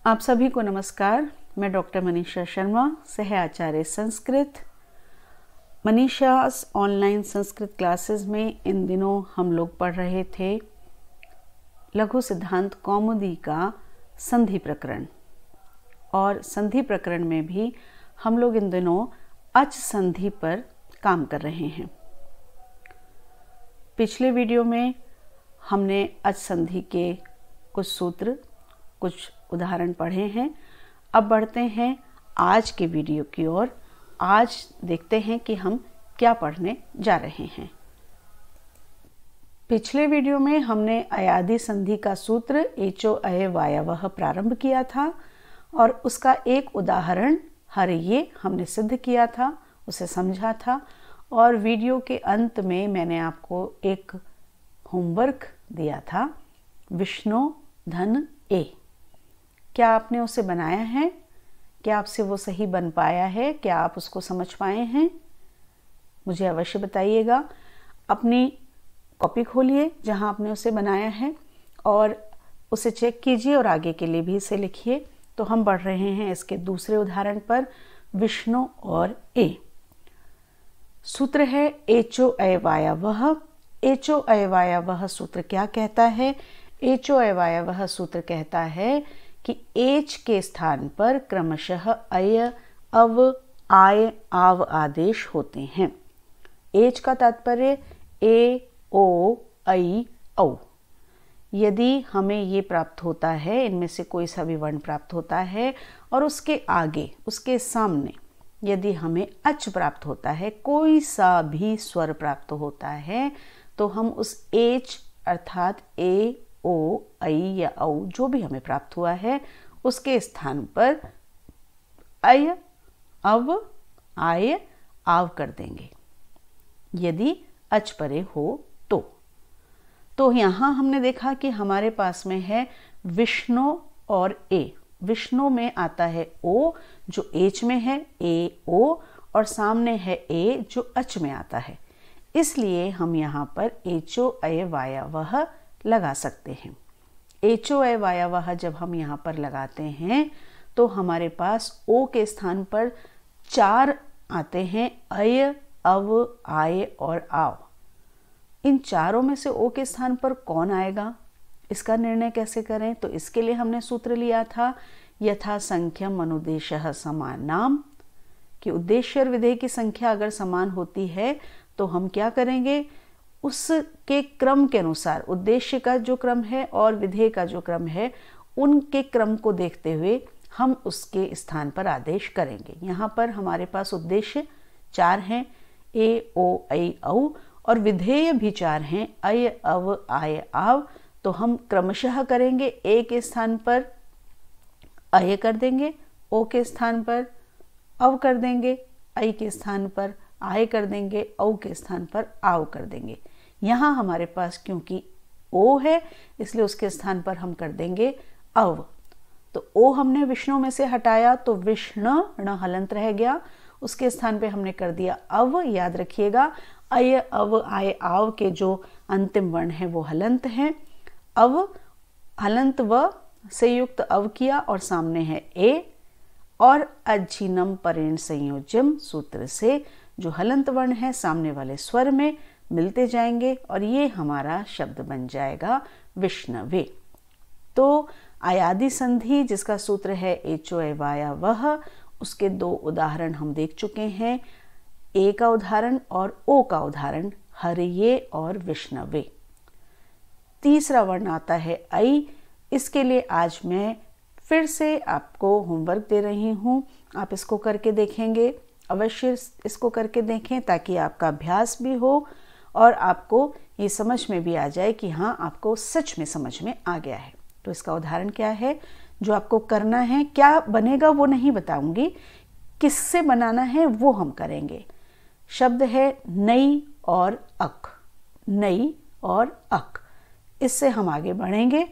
आप सभी को नमस्कार। मैं डॉक्टर मनीषा शर्मा, सह आचार्य संस्कृत। मनीषास ऑनलाइन संस्कृत क्लासेस में इन दिनों हम लोग पढ़ रहे थे लघु सिद्धांत कौमुदी का संधि प्रकरण, और संधि प्रकरण में भी हम लोग इन दिनों अच संधि पर काम कर रहे हैं। पिछले वीडियो में हमने अच संधि के कुछ सूत्र, कुछ उदाहरण पढ़े हैं। अब बढ़ते हैं आज के वीडियो की ओर। आज देखते हैं कि हम क्या पढ़ने जा रहे हैं। पिछले वीडियो में हमने अयादि संधि का सूत्र एचो अय वायवः प्रारंभ किया था और उसका एक उदाहरण हरिये हमने सिद्ध किया था, उसे समझा था। और वीडियो के अंत में मैंने आपको एक होमवर्क दिया था, विष्णु धन ए। क्या आपने उसे बनाया है? क्या आपसे वो सही बन पाया है? क्या आप उसको समझ पाए हैं? मुझे अवश्य बताइएगा। अपनी कॉपी खोलिए जहां आपने उसे बनाया है और उसे चेक कीजिए और आगे के लिए भी इसे लिखिए। तो हम बढ़ रहे हैं इसके दूसरे उदाहरण पर, विष्णु और ए। सूत्र है एचो अय वायवः। एचो अय वायवः सूत्र क्या कहता है? एचो अय वायवः सूत्र कहता है कि एच के स्थान पर क्रमशः अय, अव, आय, आव आदेश होते हैं। एच का तात्पर्य ए, ओ, ऐ, औ। यदि हमें ये प्राप्त होता है, इनमें से कोई सा भी वर्ण प्राप्त होता है और उसके आगे, उसके सामने यदि हमें अच प्राप्त होता है, कोई सा भी स्वर प्राप्त होता है, तो हम उस एच अर्थात ए, ओ, ऐ या औ जो भी हमें प्राप्त हुआ है उसके स्थान पर अय, अव, आय, आव कर देंगे यदि अच परे हो तो यहां हमने देखा कि हमारे पास में है विष्णु और ए। विष्णु में आता है ओ जो एच में है, ए, ओ, और सामने है ए जो अच में आता है। इसलिए हम यहाँ पर एचो अय वायवः लगा सकते हैं। एचो अय वायवः जब हम यहाँ पर लगाते हैं तो हमारे पास ओ के स्थान पर 4 आते हैं, अय, अव, आय और आव। इन चारों में से ओ के स्थान पर कौन आएगा, इसका निर्णय कैसे करें? तो इसके लिए हमने सूत्र लिया था यथा संख्यम अनुदेशः समानाम, कि उद्देश्य और विधेय की संख्या अगर समान होती है तो हम क्या करेंगे, उसके क्रम के अनुसार, उद्देश्य का जो क्रम है और विधेय का जो क्रम है, उनके क्रम को देखते हुए हम उसके स्थान पर आदेश करेंगे। यहाँ पर हमारे पास उद्देश्य 4 हैं, ए, ओ, ऐ, औ, और विधेय भी 4 हैं, अय, अव, आय, आव। तो हम क्रमशः करेंगे, ए के स्थान पर अय कर देंगे, ओ के स्थान पर अव कर देंगे, ऐ के स्थान पर आय कर देंगे, औ के स्थान पर आव कर देंगे। यहाँ हमारे पास क्योंकि ओ है इसलिए उसके स्थान पर हम कर देंगे अव। तो ओ हमने विष्णु में से हटाया तो विष्णु ण हलंत रह गया, उसके स्थान पे हमने कर दिया अव। याद रखिएगा, अय, अव, आय, आव के जो अंतिम वर्ण है वो हलंत हैं। अव हलंत व से युक्त अव किया और सामने है ए, और अज्झिनम परेण संयोज्यम सूत्र से जो हलंत वर्ण है सामने वाले स्वर में मिलते जाएंगे और ये हमारा शब्द बन जाएगा विष्णवे। तो अयादि संधि जिसका सूत्र है एचो अय वायवः, उसके 2 उदाहरण हम देख चुके हैं, ए का उदाहरण और ओ का उदाहरण, हरिये और विष्णवे। तीसरा वर्ण आता है ऐ। इसके लिए आज मैं फिर से आपको होमवर्क दे रही हूँ, आप इसको करके देखेंगे। अवश्य इसको करके देखें ताकि आपका अभ्यास भी हो और आपको ये समझ में भी आ जाए कि हाँ, आपको सच में समझ में आ गया है। तो इसका उदाहरण क्या है जो आपको करना है? क्या बनेगा वो नहीं बताऊंगी, किससे बनाना है वो हम करेंगे। शब्द है नई और अक, नई और अक। इससे हम आगे बढ़ेंगे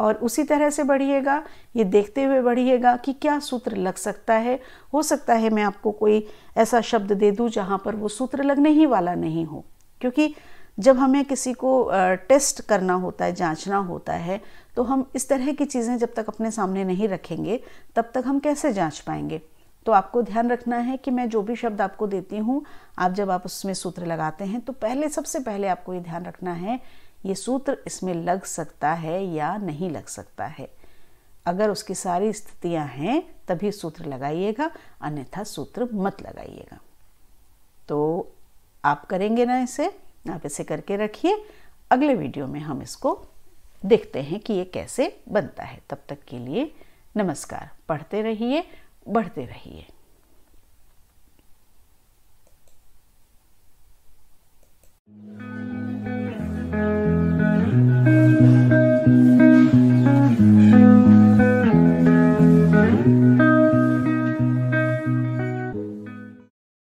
और उसी तरह से बढ़िएगा, ये देखते हुए बढ़िएगा कि क्या सूत्र लग सकता है। हो सकता है मैं आपको कोई ऐसा शब्द दे दूं जहां पर वो सूत्र लगने ही वाला नहीं हो, क्योंकि जब हमें किसी को टेस्ट करना होता है, जांचना होता है, तो हम इस तरह की चीज़ें जब तक अपने सामने नहीं रखेंगे तब तक हम कैसे जांच पाएंगे। तो आपको ध्यान रखना है कि मैं जो भी शब्द आपको देती हूँ, आप जब आप उसमें सूत्र लगाते हैं तो सबसे पहले आपको ये ध्यान रखना है ये सूत्र इसमें लग सकता है या नहीं लग सकता है। अगर उसकी सारी स्थितियां हैं तभी सूत्र लगाइएगा, अन्यथा सूत्र मत लगाइएगा। तो आप करेंगे ना इसे, आप इसे करके रखिए। अगले वीडियो में हम इसको देखते हैं कि ये कैसे बनता है। तब तक के लिए नमस्कार। पढ़ते रहिए, बढ़ते रहिए।